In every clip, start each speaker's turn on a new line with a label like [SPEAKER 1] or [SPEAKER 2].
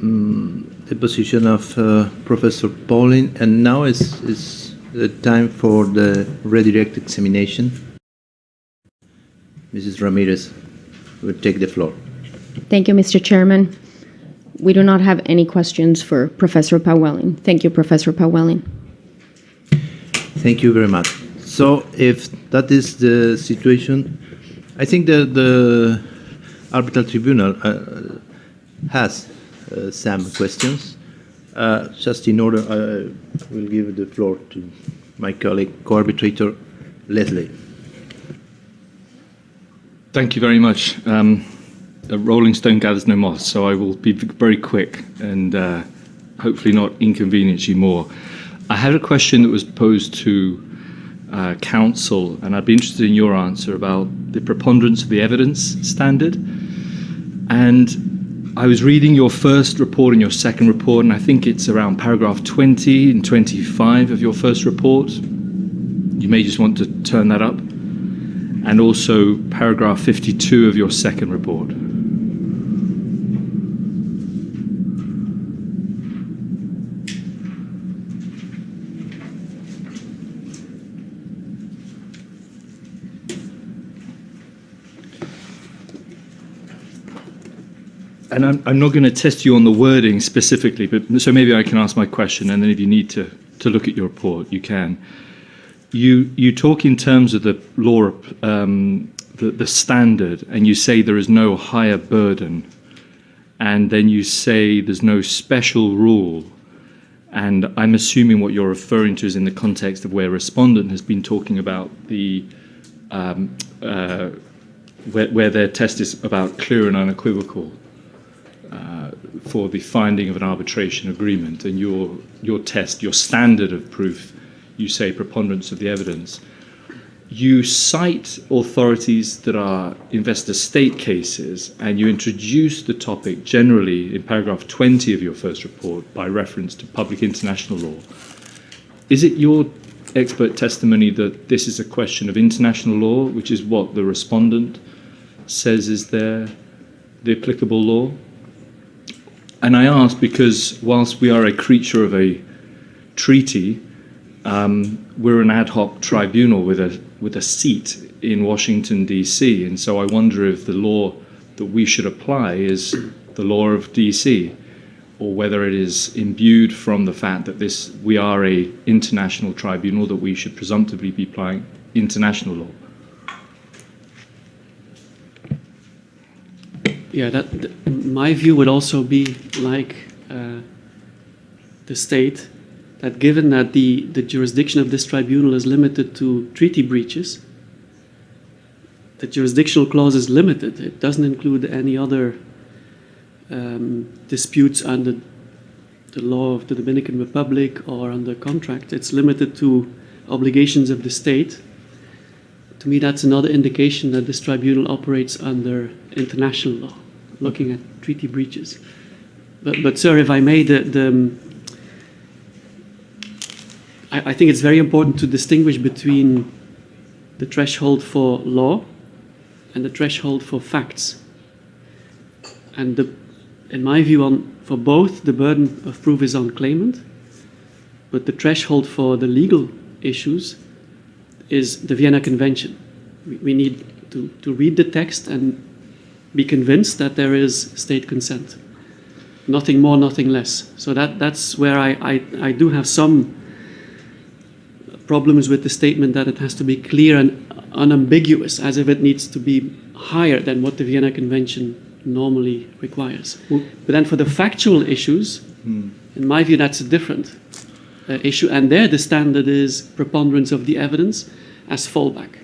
[SPEAKER 1] the position of Professor Pauling, and now is the time for the redirect examination. Mrs. Ramirez will take the floor.
[SPEAKER 2] Thank you, Mr. Chairman. We do not have any questions for Professor Pauling. Thank you, Professor Pauling.
[SPEAKER 1] Thank you very much. So if that is the situation, I think the arbitral tribunal has some questions. Just in order, I will give the floor to my colleague, co-arbitrator Leslie.
[SPEAKER 3] Thank you very much. A rolling stone gathers no moss, so I will be very quick and hopefully not inconvenience you more. I had a question that was posed to counsel, and I'd be interested in your answer about the preponderance of the evidence standard. And I was reading your first report and your second report, and I think it's around paragraph 20 and 25 of your first report. You may just want to turn that up. And also paragraph 52 of your second report. And I'm not going to test you on the wording specifically, but so maybe I can ask my question, and then if you need to look at your report, you can. You talk in terms of the law, the standard, and you say there is no higher burden, and then you say there's no special rule, and I'm assuming what you're referring to is in the context of where respondent has been talking about the where their test is about clear and unequivocal for the finding of an arbitration agreement, and your test, your standard of proof, you say preponderance of the evidence. You cite authorities that are investor-state cases, and you introduce the topic generally in paragraph 20 of your first report by reference to public international law. Is it your expert testimony that this is a question of international law, which is what the respondent says is the applicable law? And I ask because whilst we are a creature of a treaty, we're an ad hoc tribunal with a seat in Washington, D.C., and so I wonder if the law that we should apply is the law of D.C., or whether it is imbued from the fact that we are a international tribunal, that we should presumptively be applying international law.
[SPEAKER 4] Yeah, my view would also be like the state, that given that the jurisdiction of this tribunal is limited to treaty breaches, the jurisdictional clause is limited. It doesn't include any other disputes under the law of the Dominican Republic or under contract. It's limited to obligations of the state. To me, that's another indication that this tribunal operates under international law, looking at treaty breaches. But sir, if I may, I think it's very important to distinguish between the threshold for law and the threshold for facts. And in my view, for both, the burden of proof is on claimant, but the threshold for the legal issues is the Vienna Convention. We need to read the text and be convinced that there is state consent. Nothing more, nothing less. So that's where I do have some problems with the statement that it has to be clear and unambiguous, as if it needs to be higher than what the Vienna Convention normally requires. But then for the factual issues, in my view, that's a different issue. And there the standard is preponderance of the evidence as fallback.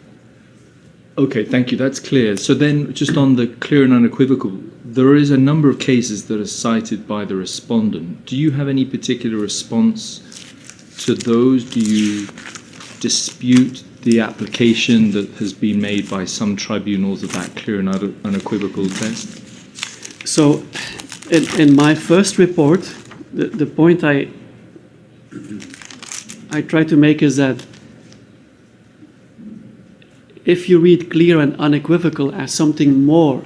[SPEAKER 3] Okay, thank you. That's clear. So then, just on the clear and unequivocal, there is a number of cases that are cited by the respondent. Do you have any particular response to those? Do you dispute the application that has been made by some tribunals of that clear and unequivocal test?
[SPEAKER 4] So, in my first report, the point I try to make is that if you read clear and unequivocal as something more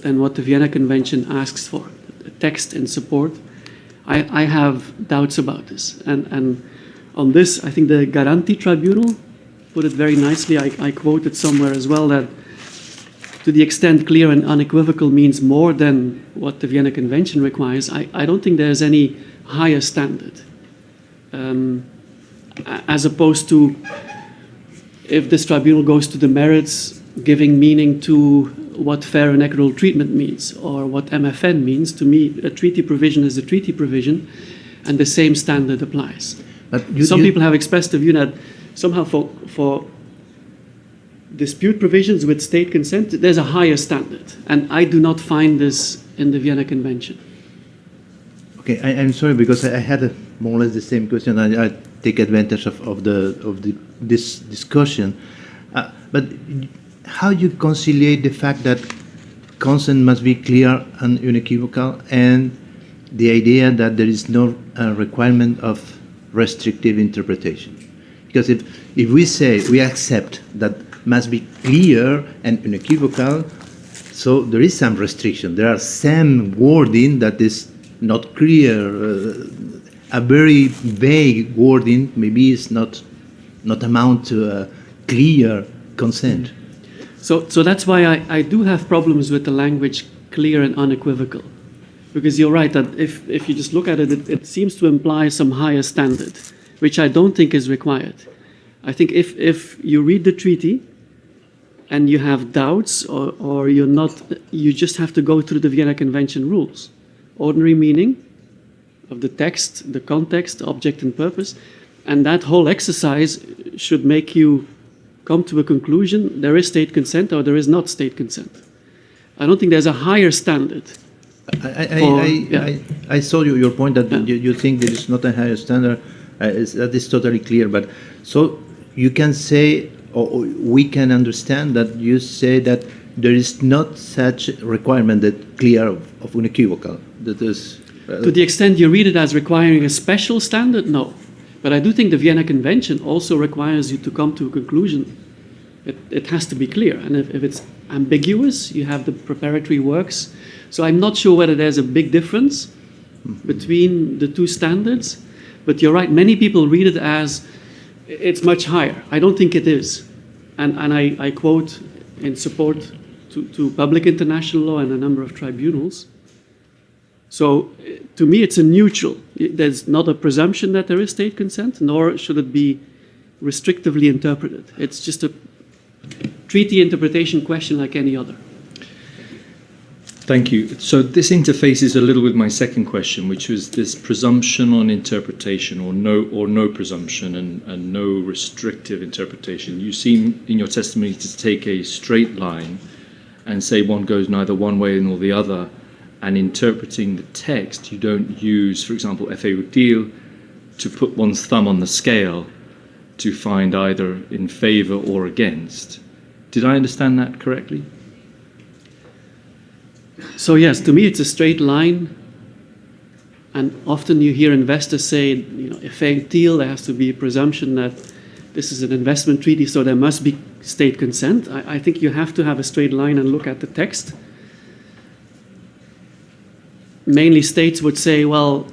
[SPEAKER 4] than what the Vienna Convention asks for, a text in support, I have doubts about this. And on this, I think the Garanti Tribunal put it very nicely. I quoted somewhere as well that to the extent clear and unequivocal means more than what the Vienna Convention requires, I don't think there's any higher standard. As opposed to if this tribunal goes to the merits, giving meaning to what fair and equitable treatment means or what MFN means. To me, a treaty provision is a treaty provision, and the same standard applies. Some people have expressed the view that somehow for dispute provisions with state consent, there's a higher standard, and I do not find this in the Vienna Convention.
[SPEAKER 1] Okay, I'm sorry because I had more or less the same question. I take advantage of this discussion, but how you conciliate the fact that consent must be clear and unequivocal, and the idea that there is no requirement of restrictive interpretation? Because if we say we accept that must be clear and unequivocal, so there is some restriction. There are some wording that is not clear. A very vague wording maybe is not amount to a clear consent.
[SPEAKER 4] So that's why I do have problems with the language clear and unequivocal. Because you're right that if you just look at it, it seems to imply some higher standard, which I don't think is required. I think if you read the treaty and you have doubts or you're not, you just have to go through the Vienna Convention rules. Ordinary meaning of the text, the context, object and purpose, and that whole exercise should make you come to a conclusion, there is state consent or there is not state consent. I don't think there's a higher standard.
[SPEAKER 1] I saw your point that you think there is not a higher standard. That is totally clear. But so you can say, or we can understand that you say that there is not such requirement that clear of unequivocal. That is.
[SPEAKER 4] To the extent you read it as requiring a special standard, no. But I do think the Vienna Convention also requires you to come to a conclusion. It has to be clear. And if it's ambiguous, you have the preparatory works. So I'm not sure whether there's a big difference between the two standards. But you're right, many people read it as it's much higher. I don't think it is. And I quote in support to public international law and a number of tribunals. So to me, it's a neutral. There's not a presumption that there is state consent, nor should it be restrictively interpreted. It's just a treaty interpretation question like any other.
[SPEAKER 3] Thank you. So this interfaces a little with my second question, which was this presumption on interpretation, or no presumption and no restrictive interpretation. You seem in your testimony to take a straight line and say one goes neither one way nor the other. And interpreting the text, you don't use, for example, FA deal to put one's thumb on the scale to find either in favor or against. Did I understand that correctly?
[SPEAKER 4] So yes, to me it's a straight line. And often you hear investors say, FA deal, there has to be a presumption that this is an investment treaty, so there must be state consent. I think you have to have a straight line and look at the text. Mainly states would say, well,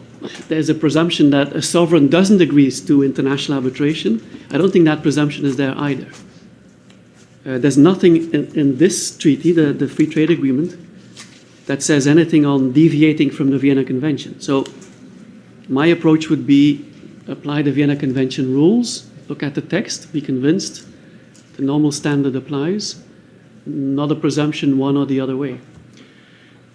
[SPEAKER 4] there's a presumption that a sovereign doesn't agree to international arbitration. I don't think that presumption is there either. There's nothing in this treaty, the free trade agreement, that says anything on deviating from the Vienna Convention. So my approach would be apply the Vienna Convention rules, look at the text, be convinced the normal standard applies, not a presumption one or the other way.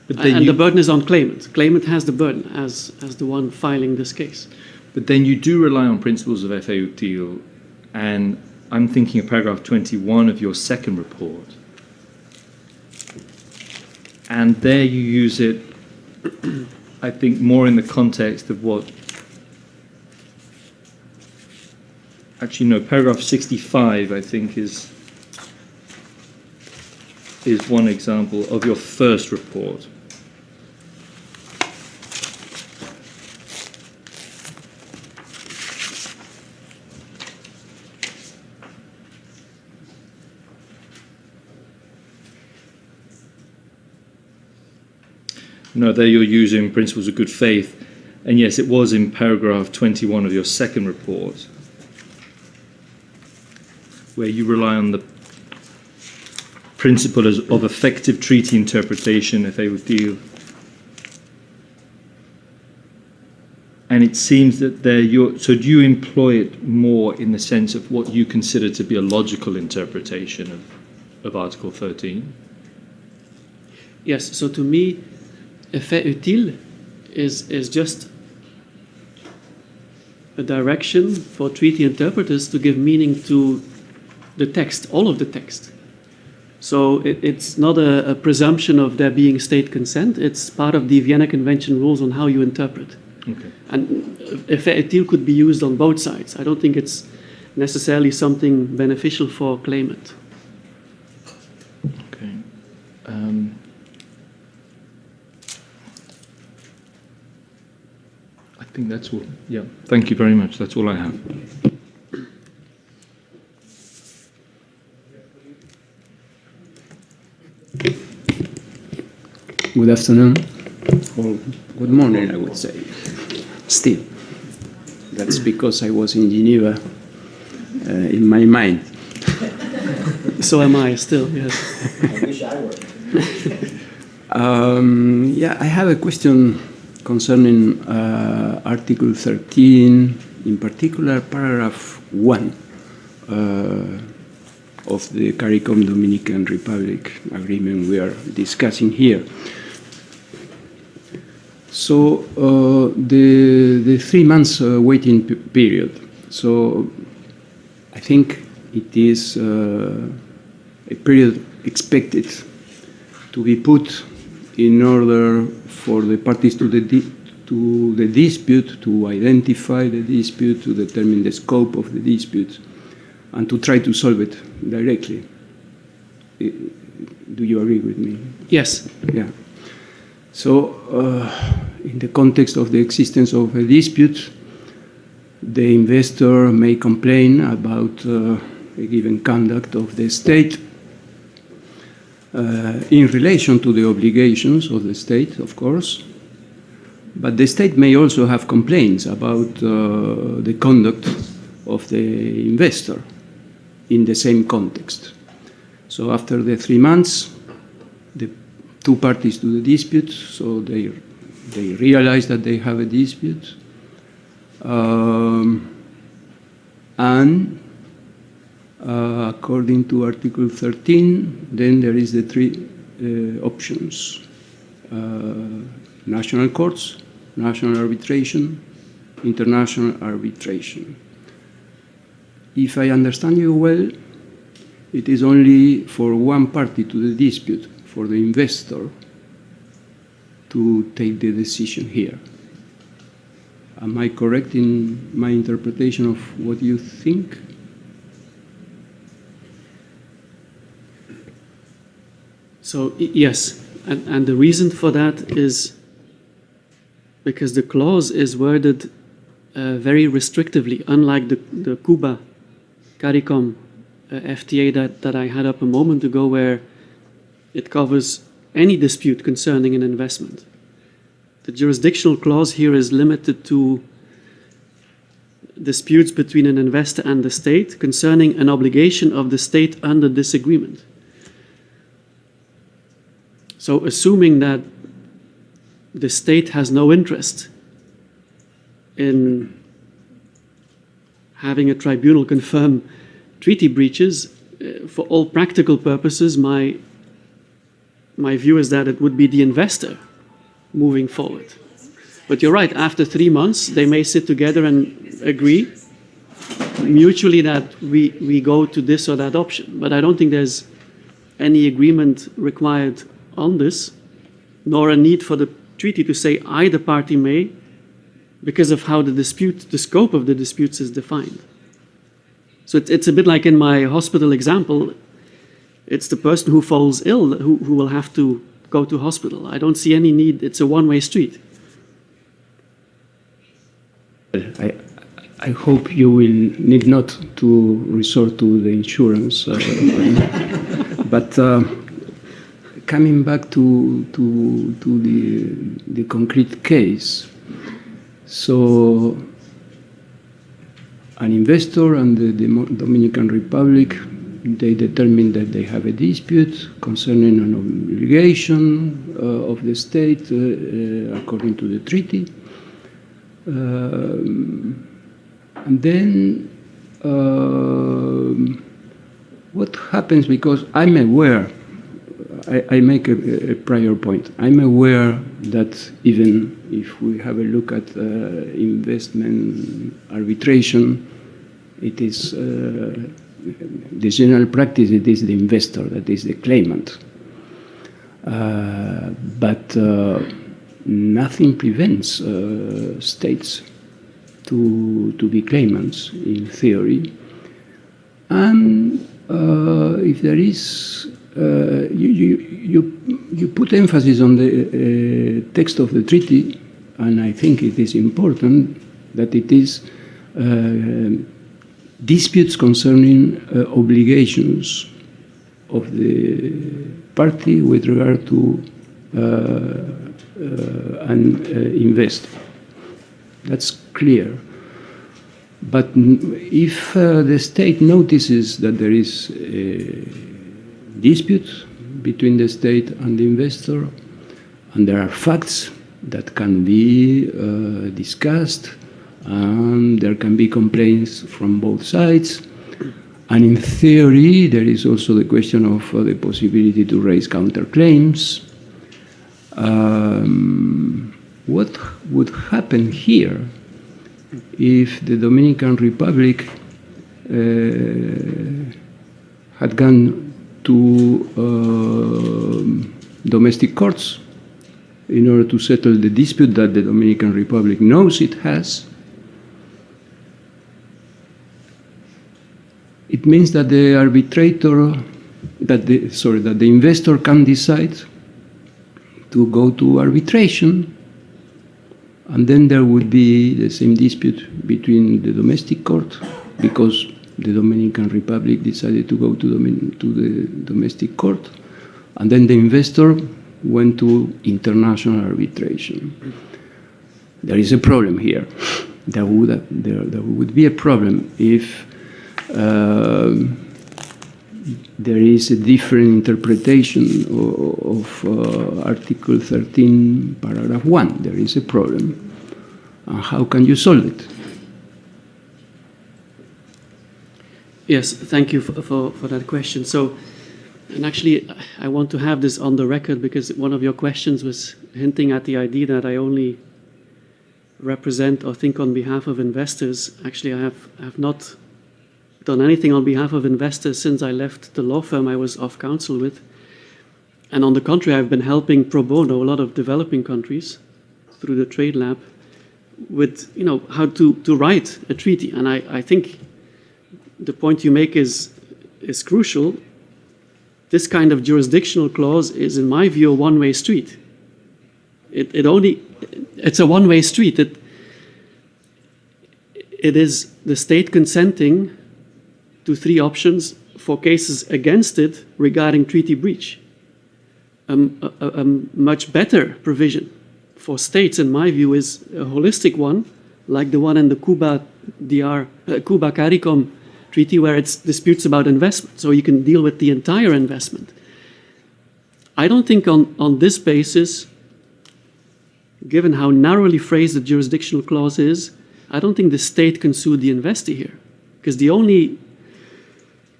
[SPEAKER 4] And the burden is on claimant. Claimant has the burden as the one filing this case.
[SPEAKER 3] But then you do rely on principles of FA deal, and I'm thinking of paragraph 21 of your second report. And there you use it, I think, more in the context of what... Actually, no, paragraph 65, I think, is one example of your first report. No, there you're using principles of good faith, And yes, it was in paragraph 21 of your second report, where you rely on the principle of effective treaty interpretation if they would deal. And it seems that so do you employ it more in the sense of what you consider to be a logical interpretation of Article 13?
[SPEAKER 4] Yes, so to me, effet utile is just a direction for treaty interpreters to give meaning to the text, all of the text. So it's not a presumption of there being state consent, it's part of the Vienna Convention rules on how you interpret.
[SPEAKER 3] Okay.
[SPEAKER 4] And effet utile could be used on both sides. I don't think it's necessarily something beneficial for claimant.
[SPEAKER 3] Okay. I think that's all. Yeah. Thank you very much. That's all I have.
[SPEAKER 5] Good afternoon, or good morning, I would say. Still, that's because I was in Geneva in my mind.
[SPEAKER 4] So am I still, yes.
[SPEAKER 6] I wish I were.
[SPEAKER 5] Yeah, I have a question concerning Article 13, in particular paragraph 1 of the CARICOM Dominican Republic agreement we are discussing here. So the 3 months waiting period. So I think it is a period expected to be put in order for the parties to the dispute, to identify the dispute, to determine the scope of the dispute, and to try to solve it directly. Do you agree with me?
[SPEAKER 4] Yes.
[SPEAKER 5] Yeah. So, in the context of the existence of a dispute, the investor may complain about a given conduct of the state in relation to the obligations of the state, of course. But the state may also have complaints about the conduct of the investor in the same context. So after the 3 months, the two parties to the dispute, so they realize that they have a dispute, and according to Article 13, then there is the three options: national courts, national arbitration, international arbitration. If I understand you well, it is only for one party to the dispute, for the investor, to take the decision here. Am I correct in my interpretation of what you think?
[SPEAKER 4] So, yes, and the reason for that is because the clause is worded very restrictively, unlike the Cuba CARICOM FTA that I had up a moment ago, where it covers any dispute concerning an investment. The jurisdictional clause here is limited to disputes between an investor and the state concerning an obligation of the state under this agreement. So, assuming that the state has no interest in having a tribunal confirm treaty breaches, for all practical purposes, my view is that it would be the investor moving forward. But you're right, after 3 months, they may sit together and agree mutually that we go to this or that option. But I don't think there's any agreement required on this, nor a need for the treaty to say either party may, because of how the scope of the disputes is defined. So it's a bit like in my hospital example. It's the person who falls ill who will have to go to hospital. I don't see any need. It's a one-way street.
[SPEAKER 5] I hope you will need not to resort to the insurance. But coming back to the concrete case, So an investor and the Dominican Republic, they determine that they have a dispute concerning an obligation of the state according to the treaty. And then what happens, because I'm aware, I make a prior point. I'm aware that even if we have a look at investment arbitration, it is the general practice, it is the investor that is the claimant. But nothing prevents states to be claimants in theory. And if there is, you put emphasis on the text of the treaty, and I think it is important that it is disputes concerning obligations of the party with regard to an investor. That's clear. But if the state notices that there is a dispute between the state and the investor, and there are facts that can be discussed, and there can be complaints from both sides, and in theory there is also the question of the possibility to raise counterclaims. What would happen here if the Dominican Republic had gone to domestic courts in order to settle the dispute that the Dominican Republic knows it has? It means that the arbitrator, that the investor can decide to go to arbitration, and then there would be the same dispute between the domestic court, because the Dominican Republic decided to go to the domestic court, and then the investor went to international arbitration. There is a problem here. There would be a problem if there is a different interpretation of Article 13, Paragraph 1. There is a problem. And how can you solve it?
[SPEAKER 4] Yes, thank you for that question. So, and actually, I want to have this on the record because one of your questions was hinting at the idea that I only represent or think on behalf of investors. Actually, I have not done anything on behalf of investors since I left the law firm I was off counsel with. And on the contrary, I've been helping pro bono a lot of developing countries through the Trade Lab with, how to write a treaty. And I think the point you make is crucial. This kind of jurisdictional clause is, in my view, a one-way street. It's a one-way street. It is the state consenting to three options for cases against it regarding treaty breach. A much better provision for states, in my view, is a holistic one, like the one in the Cuba-CARICOM treaty, where it's disputes about investment, so you can deal with the entire investment. I don't think on this basis, given how narrowly phrased the jurisdictional clause is, I don't think the state can sue the investor here, because the only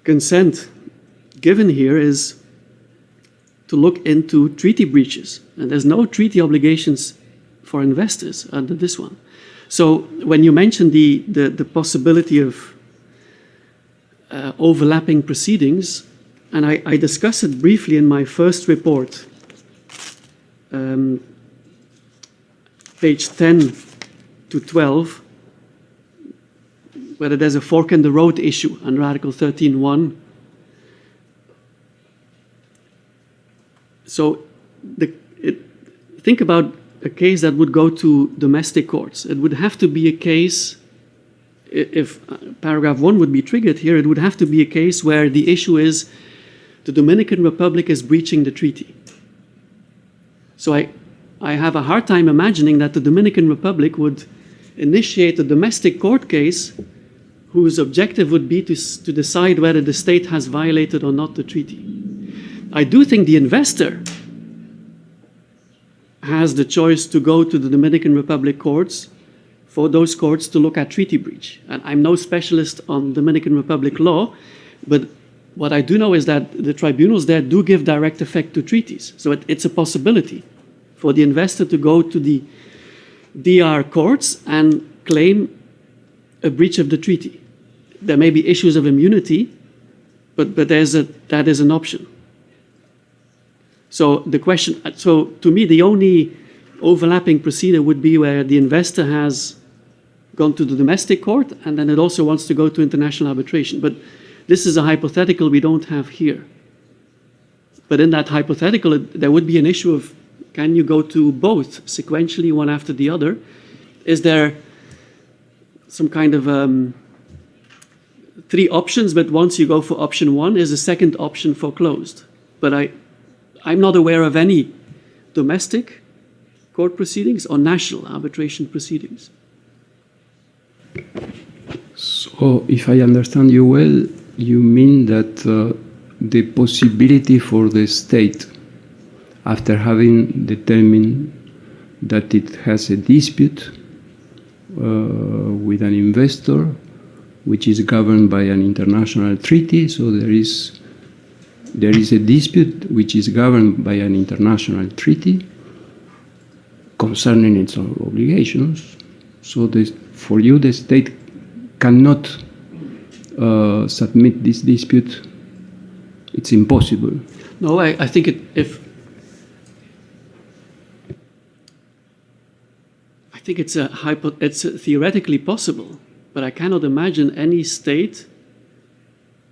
[SPEAKER 4] consent given here is to look into treaty breaches, and there's no treaty obligations for investors under this one. So when you mentioned the possibility of overlapping proceedings, and I discussed it briefly in my first report, page 10 to 12, whether there's a fork in the road issue under Article 13.1. So think about a case that would go to domestic courts. It would have to be a case, if paragraph 1 would be triggered here, it would have to be a case where the issue is the Dominican Republic is breaching the treaty. So I have a hard time imagining that the Dominican Republic would initiate a domestic court case whose objective would be to decide whether the state has violated or not the treaty. I do think the investor has the choice to go to the Dominican Republic courts for those courts to look at treaty breach. And I'm no specialist on Dominican Republic law, but what I do know is that the tribunals there do give direct effect to treaties. So it's a possibility for the investor to go to the DR courts and claim a breach of the treaty. There may be issues of immunity, but that is an option. So to me, the only overlapping procedure would be where the investor has gone to the domestic court and then it also wants to go to international arbitration. But this is a hypothetical we don't have here. But in that hypothetical, there would be an issue of, can you go to both sequentially, one after the other? Is there some kind of 3 options, but once you go for option 1, is a second option foreclosed? But I'm not aware of any domestic court proceedings or national arbitration proceedings.
[SPEAKER 5] So, if I understand you well, you mean that the possibility for the state, after having determined that it has a dispute with an investor, which is governed by an international treaty, so there is a dispute which is governed by an international treaty concerning its obligations. So for you, the state cannot submit this dispute. It's impossible.
[SPEAKER 4] No, I think it's theoretically possible, but I cannot imagine any state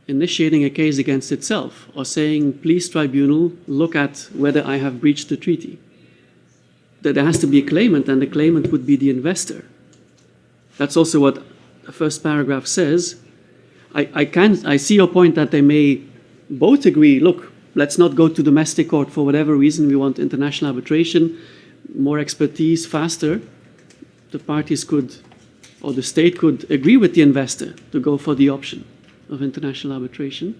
[SPEAKER 4] initiating a case against itself or saying, please, tribunal, look at whether I have breached the treaty. That there has to be a claimant, and the claimant would be the investor. That's also what the first paragraph says. I see your point that they may both agree, look, let's not go to domestic court for whatever reason, we want international arbitration, more expertise, faster. The parties could, or the state could agree with the investor to go for the option of international arbitration.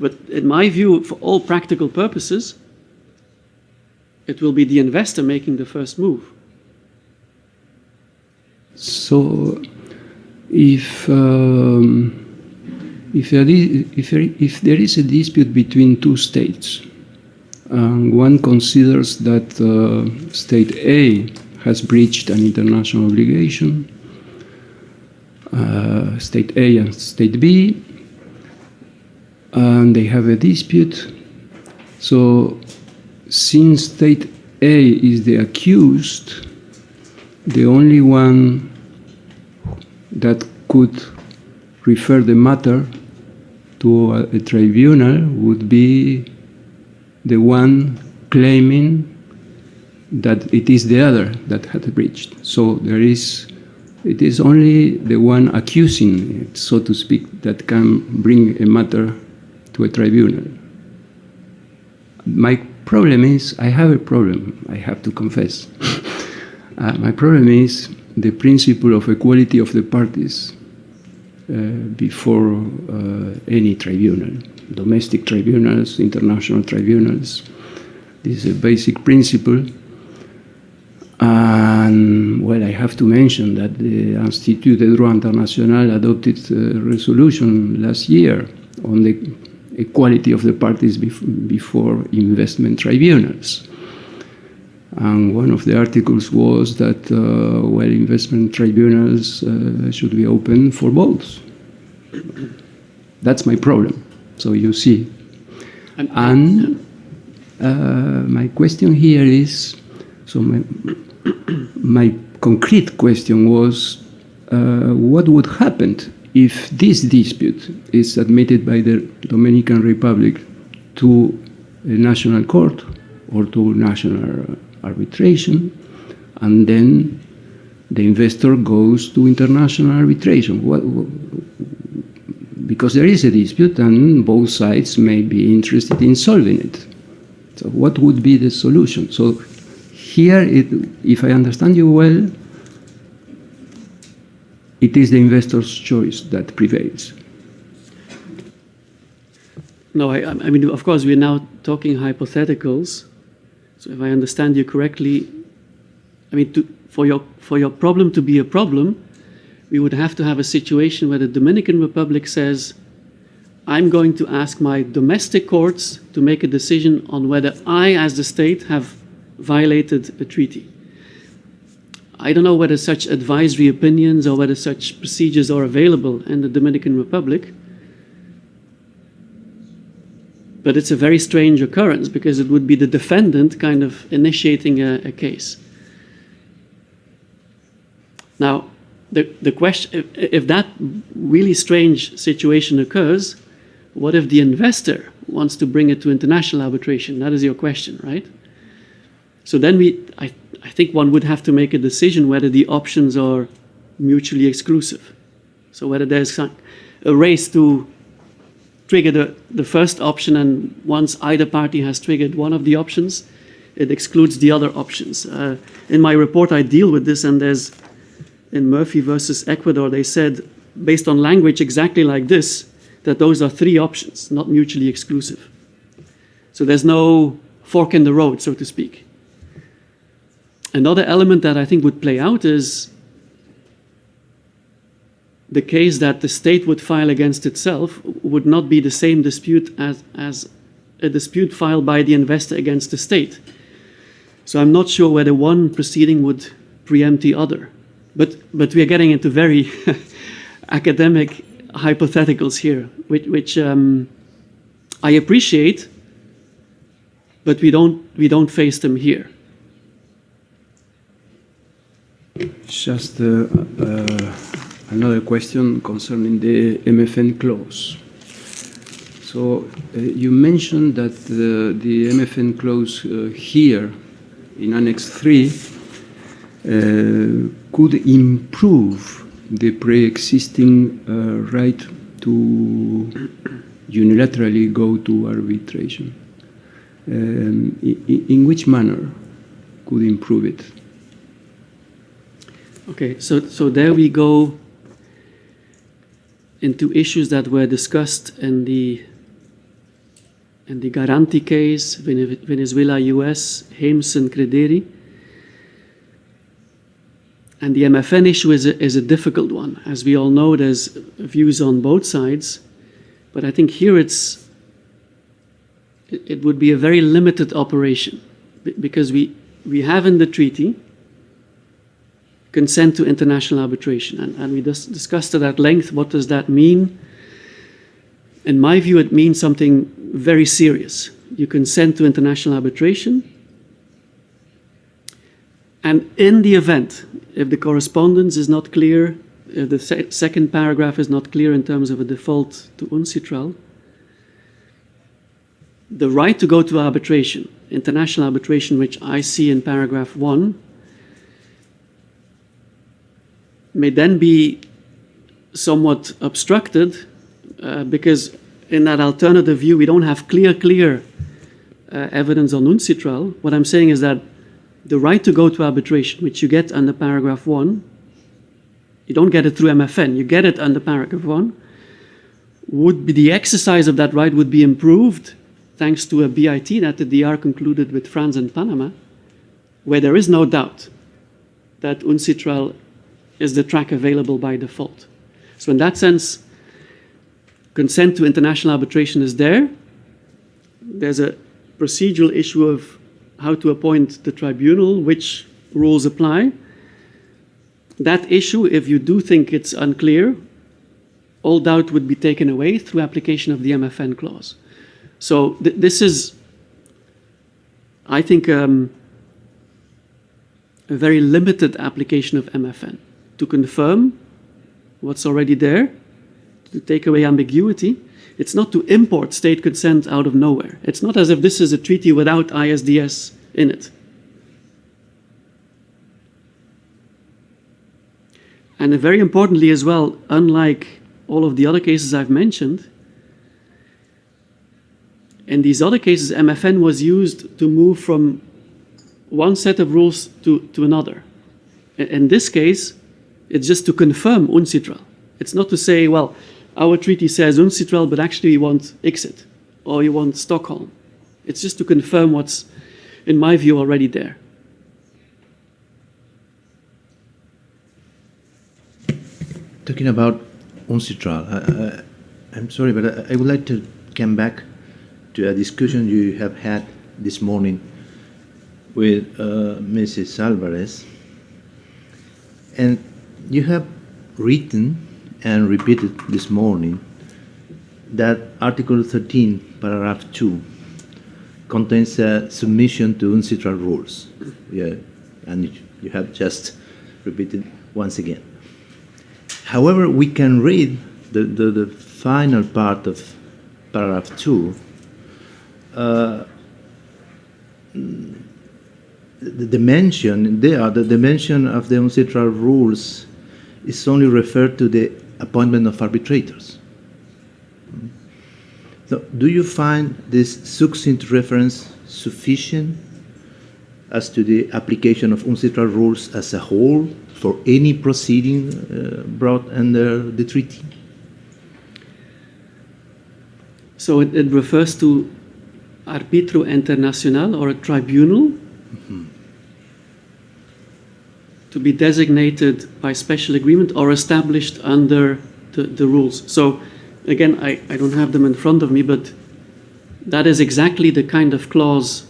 [SPEAKER 4] But in my view, for all practical purposes, it will be the investor making the first move.
[SPEAKER 5] So, if there is a dispute between 2 states, one considers that state A has breached an international obligation, state A and state B, and they have a dispute. So, since state A is the accused, the only one that could refer the matter to a tribunal would be the one claiming that it is the other that had breached. So it is only the one accusing it, so to speak, that can bring a matter to a tribunal. My problem is, I have a problem, I have to confess. My problem is the principle of equality of the parties before any tribunal, domestic tribunals, international tribunals. This is a basic principle. And, well, I have to mention that the Institut de Droit International adopted a resolution last year on the equality of the parties before investment tribunals. And one of the articles was that, well, investment tribunals should be open for both. That's my problem. So you see. And my question here is, so my concrete question was, what would happen if this dispute is submitted by the Dominican Republic to a national court or to national arbitration, and then the investor goes to international arbitration? Because there is a dispute and both sides may be interested in solving it. So what would be the solution? So here, if I understand you well, it is the investor's choice that prevails.
[SPEAKER 4] No, I mean, of course, we're now talking hypotheticals. So if I understand you correctly, I mean, for your problem to be a problem, we would have to have a situation where the Dominican Republic says, I'm going to ask my domestic courts to make a decision on whether I, as the state, have violated a treaty. I don't know whether such advisory opinions or whether such procedures are available in the Dominican Republic. But it's a very strange occurrence because it would be the defendant kind of initiating a case. Now, the question, if that really strange situation occurs, what if the investor wants to bring it to international arbitration? That is your question, right? So then I think one would have to make a decision whether the options are mutually exclusive. So whether there's a race to trigger the first option, and once either party has triggered one of the options, it excludes the other options. In my report, I deal with this, and there's, in Murphy versus Ecuador, they said, based on language exactly like this, that those are three options, not mutually exclusive. So there's no fork in the road, so to speak. Another element that I think would play out is the case that the state would file against itself would not be the same dispute as a dispute filed by the investor against the state. So I'm not sure whether one proceeding would preempt the other. But we are getting into very academic hypotheticals here, which I appreciate, but we don't face them here.
[SPEAKER 5] Just another question concerning the MFN clause. So you mentioned that the MFN clause here in Annex 3 could improve the pre-existing right to unilaterally go to arbitration. In which manner could improve it?
[SPEAKER 4] Okay, so there we go into issues that were discussed in the Garanti case, Venezuela, US, Hames and Crederi. And the MFN issue is a difficult one. As we all know, there's views on both sides. But I think here it would be a very limited operation because we have in the treaty consent to international arbitration. And we just discussed it at length. What does that mean? In my view, it means something very serious. You consent to international arbitration. And in the event, if the correspondence is not clear, if the second paragraph is not clear in terms of a default to UNCITRAL, the right to go to arbitration, international arbitration, which I see in paragraph 1, may then be somewhat obstructed because in that alternative view, we don't have clear evidence on UNCITRAL. What I'm saying is that the right to go to arbitration, which you get under paragraph 1, you don't get it through MFN, you get it under paragraph 1, would be the exercise of that right would be improved thanks to a BIT that the DR concluded with France and Panama, where there is no doubt that UNCITRAL is the track available by default. So in that sense, consent to international arbitration is there. There's a procedural issue of how to appoint the tribunal, which rules apply. That issue, if you do think it's unclear, all doubt would be taken away through application of the MFN clause. So this is, I think, a very limited application of MFN to confirm what's already there, to take away ambiguity. It's not to import state consent out of nowhere. It's not as if this is a treaty without ISDS in it. And very importantly as well, unlike all of the other cases I've mentioned, in these other cases, MFN was used to move from one set of rules to another. In this case, It's just to confirm UNCITRAL. It's not to say, well, our treaty says UNCITRAL, but actually we want ICSID or you want Stockholm. It's just to confirm what's, in my view, already there.
[SPEAKER 1] Talking about UNCITRAL, I'm sorry, but I would like to come back to a discussion you have had this morning with Mrs. Alvarez. And you have written and repeated this morning that Article 13, Paragraph 2, contains a submission to UNCITRAL rules. Yeah, and you have just repeated once again. However, we can read the final part of Paragraph 2. The dimension there, the dimension of the UNCITRAL rules is only referred to the appointment of arbitrators. So, do you find this succinct reference sufficient as to the application of UNCITRAL rules as a whole for any proceeding brought under the treaty?
[SPEAKER 4] So it refers to arbitro internacional or a tribunal to be designated by special agreement or established under the rules. So again, I don't have them in front of me, but that is exactly the kind of clause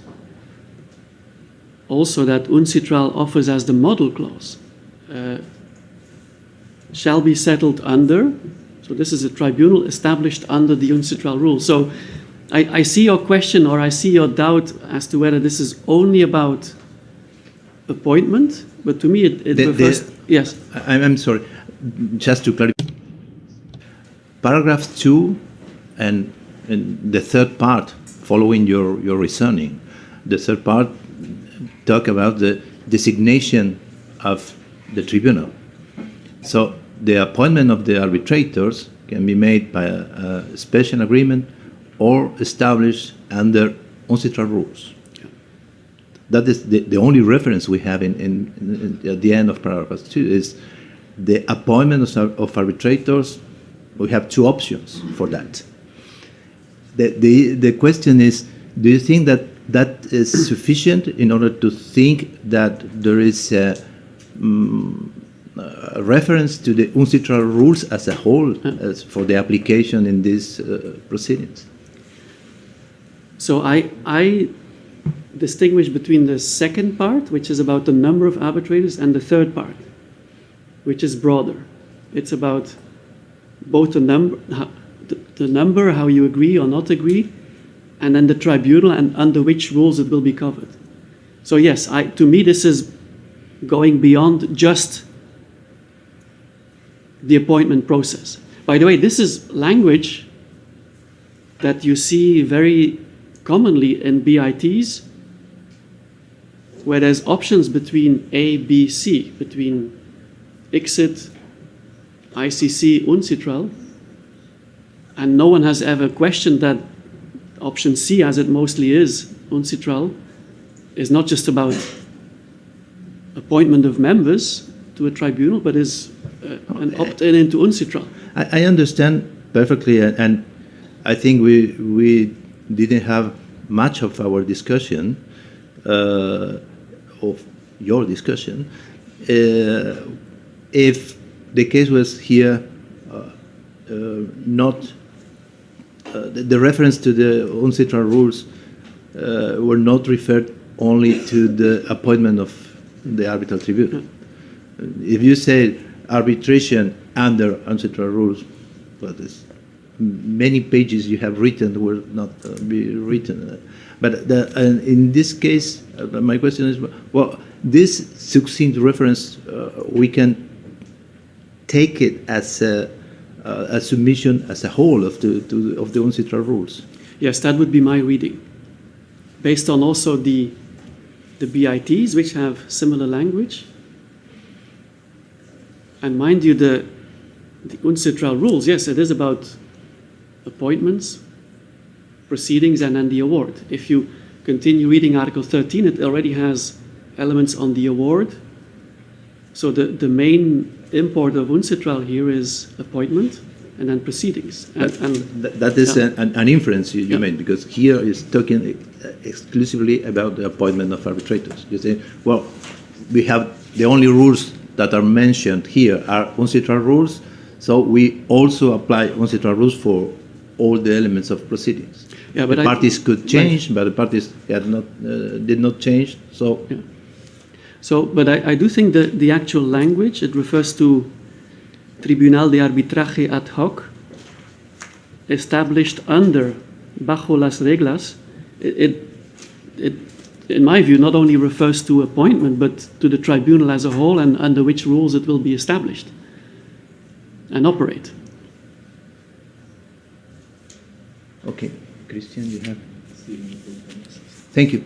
[SPEAKER 4] also that UNCITRAL offers as the model clause. Shall be settled under, so this is a tribunal established under the UNCITRAL rules. So I see your question, or I see your doubt as to whether this is only about appointment, but to me it refers... Yes?
[SPEAKER 1] I'm sorry, just to clarify. Paragraph 2 and the third part, following your reasoning, the third part talk about the designation of the tribunal. So the appointment of the arbitrators can be made by a special agreement or established under UNCITRAL rules. Yeah. That is the only reference we have in at the end of paragraph 2 is the appointment of arbitrators. We have two options for that. The question is, do you think that that is sufficient in order to think that there is a reference to the UNCITRAL rules as a whole as for the application in these proceedings?
[SPEAKER 4] So I distinguish between the second part, which is about the number of arbitrators, and the third part, which is broader. It's about both the number, how you agree or not agree, and then the tribunal and under which rules it will be covered. So yes, to me this is going beyond just the appointment process. By the way, this is language that you see very commonly in BITs, where there's options between A, B, C, between ICSID, ICC, UNCITRAL, and no one has ever questioned that option C, as it mostly is, UNCITRAL, is not just about appointment of members to a tribunal, but is an opt-in into UNCITRAL.
[SPEAKER 1] I understand perfectly, and I think we didn't have much of our discussion, of your discussion, if the case was here not the reference to the UNCITRAL rules were not referred only to the appointment of the arbitral tribunal. If you say arbitration under UNCITRAL rules, well, many pages you have written will not be written. But in this case, my question is, well, this succinct reference, we can take it as a submission as a whole of the UNCITRAL rules.
[SPEAKER 4] Yes, that would be my reading, based on also the BITs, which have similar language. And mind you, the UNCITRAL rules, yes, it is about appointments, proceedings, and then the award. If you continue reading Article 13, it already has elements on the award. So the main import of uncitral here is appointment and then proceedings.
[SPEAKER 1] That is
[SPEAKER 4] Yeah.
[SPEAKER 1] an inference you
[SPEAKER 4] Yeah.
[SPEAKER 1] made, because here is talking exclusively about the appointment of arbitrators. You say, well, we have the only rules that are mentioned here are uncitral rules, so we also apply uncitral rules for all the elements of proceedings.
[SPEAKER 4] Yeah, but
[SPEAKER 1] the parties could change, but the parties did not change. So,
[SPEAKER 4] Yeah. So, but I do think that the actual language, it refers to Tribunal de Arbitraje ad hoc, established under, bajo las reglas. It, in my view, not only refers to appointment, but to the tribunal as a whole and under which rules it will be established and operate.
[SPEAKER 1] okay, Christian, you have. Thank you.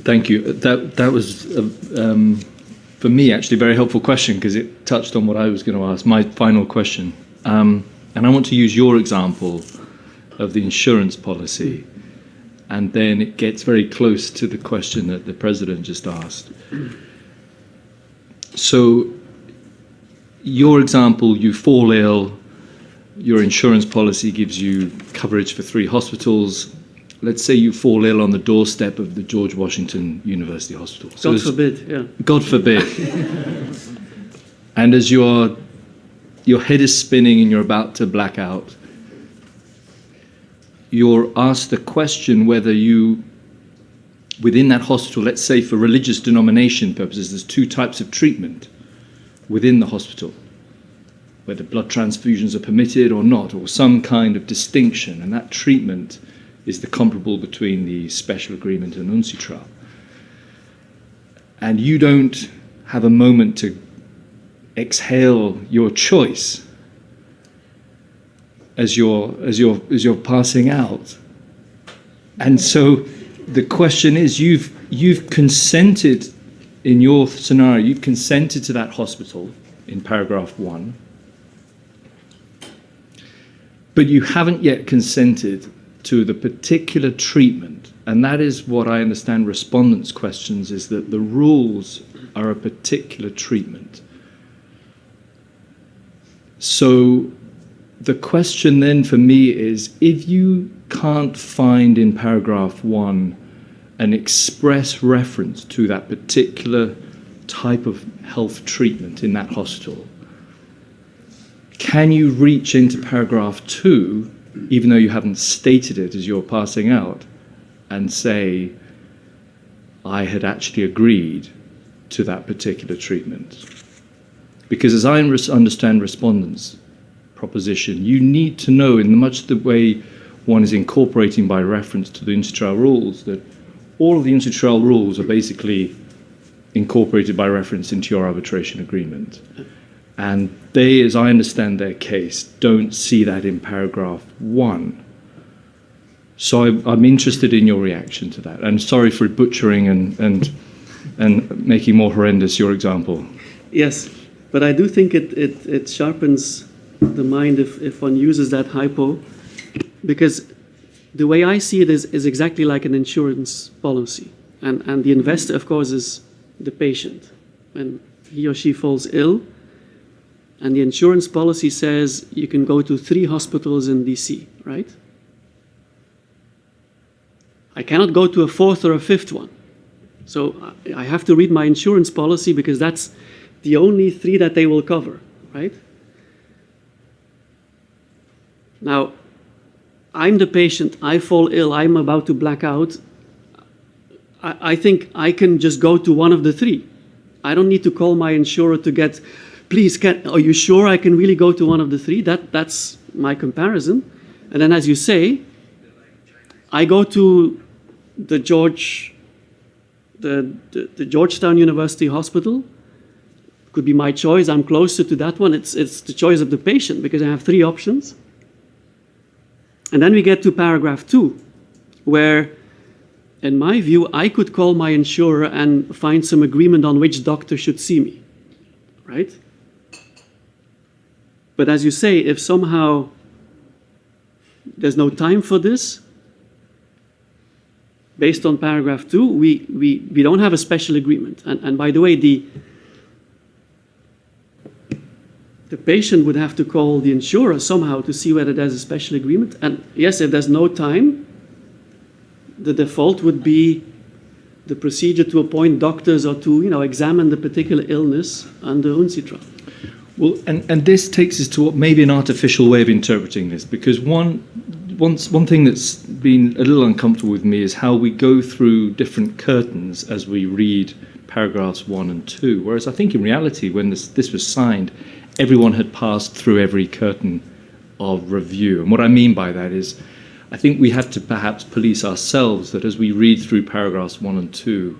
[SPEAKER 3] Thank you. That was, for me, actually a very helpful question, because it touched on what I was going to ask, my final question. And I want to use your example of the insurance policy, and then it gets very close to the question that the President just asked. So, your example, you fall ill, your insurance policy gives you coverage for 3 hospitals. Let's say you fall ill on the doorstep of the George Washington University Hospital. So
[SPEAKER 4] God forbid, yeah.
[SPEAKER 3] God forbid. And as your head is spinning and you're about to black out, you're asked the question whether you, within that hospital, let's say for religious denomination purposes, there's 2 types of treatment within the hospital, whether blood transfusions are permitted or not, or some kind of distinction, and that treatment is the comparable between the special agreement and uncitral. And you don't have a moment to exhale your choice as you're passing out. And so the question is, you've consented, in your scenario, you've consented to that hospital in paragraph 1, but you haven't yet consented to the particular treatment. And that is what I understand respondents' questions, is that the rules are a particular treatment. So the question then for me is, if you can't find in paragraph 1 an express reference to that particular type of health treatment in that hospital, can you reach into paragraph 2, even though you haven't stated it as you're passing out, and say, I had actually agreed to that particular treatment? Because as I understand respondents' proposition, you need to know, in much the way one is incorporating by reference to the uncitral rules, that all of the uncitral rules are basically incorporated by reference into your arbitration agreement. And they, as I understand their case, don't see that in paragraph 1. So I'm interested in your reaction to that. And sorry for butchering and making more horrendous your example.
[SPEAKER 4] Yes, but I do think it sharpens the mind if one uses that hypo, because the way I see it is exactly like an insurance policy. And the investor, of course, is the patient. When he or she falls ill, and the insurance policy says you can go to 3 hospitals in DC, right? I cannot go to a 4th or a 5th one. So I have to read my insurance policy, because that's the only 3 that they will cover, right? Now, I'm the patient, I fall ill, I'm about to black out. I think I can just go to one of the 3. I don't need to call my insurer to get, please, are you sure I can really go to one of the 3? That's my comparison. And then, as you say, I go to the Georgetown University Hospital. Could be my choice. I'm closer to that one. It's the choice of the patient, because I have 3 options. And then we get to paragraph 2, where, in my view, I could call my insurer and find some agreement on which doctor should see me, right? But as you say, if somehow there's no time for this, based on paragraph 2, we don't have a special agreement. And by the way, the patient would have to call the insurer somehow to see whether there's a special agreement. And yes, if there's no time, the default would be the procedure to appoint doctors or to, examine the particular illness under UNCITRAL.
[SPEAKER 3] Well, and this takes us to what may be an artificial way of interpreting this, because one thing that's been a little uncomfortable with me is how we go through different curtains as we read paragraphs 1 and 2, whereas I think in reality, when this was signed, everyone had passed through every curtain of review. And what I mean by that is, I think we have to perhaps police ourselves that as we read through paragraphs 1 and 2,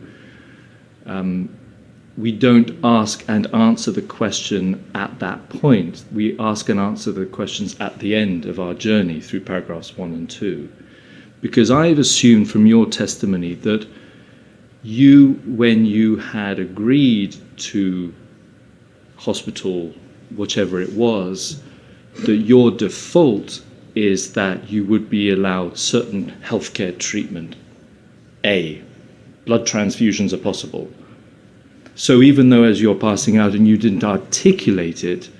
[SPEAKER 3] we don't ask and answer the question at that point. We ask and answer the questions at the end of our journey through paragraphs 1 and 2. Because I've assumed from your testimony that you, when you had agreed to hospital, whichever it was, that your default is that you would be allowed certain healthcare treatment. A, blood transfusions are possible. So even though as you're passing out and you didn't articulate it,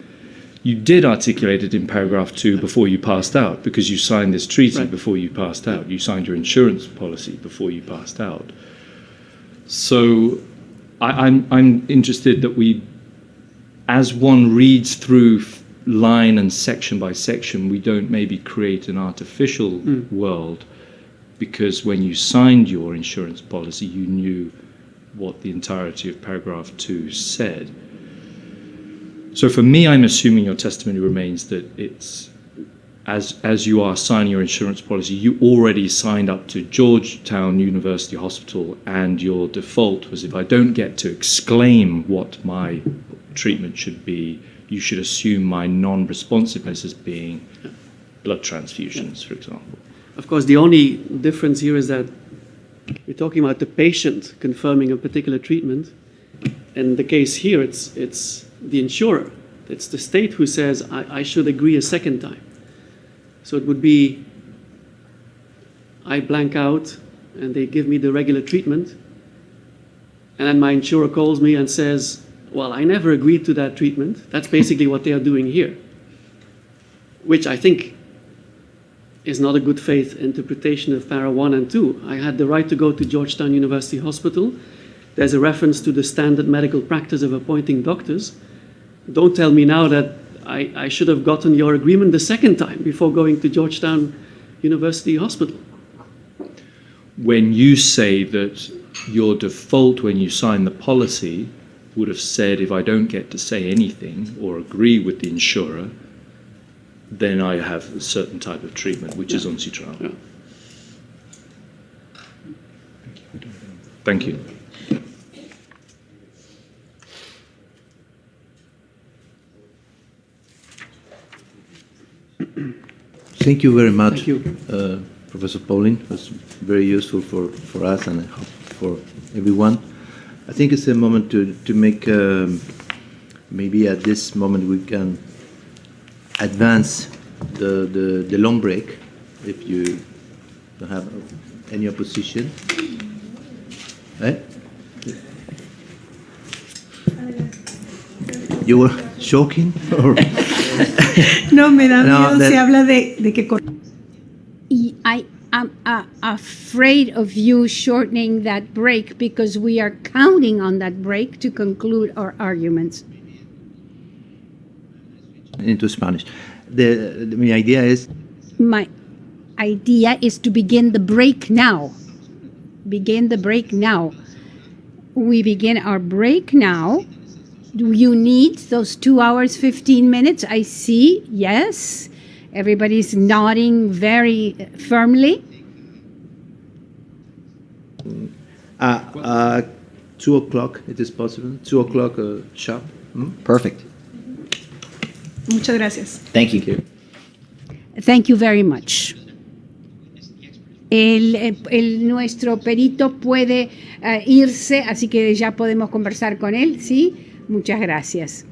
[SPEAKER 3] you did articulate it in paragraph 2 before you passed out, because you signed this treaty before you passed out. You signed your insurance policy before you passed out. So I'm interested that we, as one reads through line and section by section, we don't maybe create an artificial world, because when you signed your insurance policy, you knew what the entirety of paragraph 2 said. So for me, I'm assuming your testimony remains that it's, as you are signing your insurance policy, you already signed up to Georgetown University Hospital, and your default was, if I don't get to exclaim what my treatment should be, you should assume my non-responsiveness as being blood transfusions, for example.
[SPEAKER 4] Of course, the only difference here is that we're talking about the patient confirming a particular treatment. In the case here, it's the insurer. It's the state who says, I should agree a second time. So it would be, I blank out and they give me the regular treatment, and then my insurer calls me and says, well, I never agreed to that treatment. That's basically what they are doing here, which I think is not a good faith interpretation of para 1 and 2. I had the right to go to Georgetown University Hospital. There's a reference to the standard medical practice of appointing doctors. Don't tell me now that I should have gotten your agreement the second time before going to Georgetown University Hospital.
[SPEAKER 3] When you say that your default when you sign the policy would have said, if I don't get to say anything or agree with the insurer, then I have a certain type of treatment, which is UNCITRAL.
[SPEAKER 4] Yeah.
[SPEAKER 3] Thank you.
[SPEAKER 1] Thank you very much,
[SPEAKER 4] Thank you.
[SPEAKER 1] Professor Pauling. It was very useful for us and I hope for everyone. I think it's a moment to make, maybe at this moment we can advance the long break, if you don't have any opposition. Eh? You were joking? Or?
[SPEAKER 6] No, me da
[SPEAKER 1] No,
[SPEAKER 6] miedo.
[SPEAKER 1] that-
[SPEAKER 6] Se habla de que
[SPEAKER 7] I am afraid of you shortening that break because we are counting on that break to conclude our arguments.
[SPEAKER 1] Into Spanish. My idea is,
[SPEAKER 7] My idea is to begin the break now. Begin the break now. We begin our break now. Do you need those 2 hours, 15 minutes? I see, yes. Everybody's nodding very firmly.
[SPEAKER 1] 2 o'clock, it is possible? 2 o'clock sharp?
[SPEAKER 8] Perfect.
[SPEAKER 6] muchas gracias.
[SPEAKER 8] Thank you.
[SPEAKER 7] Thank you very much. Nuestro perito puede irse, así que ya podemos conversar con él, ¿sí? Muchas gracias.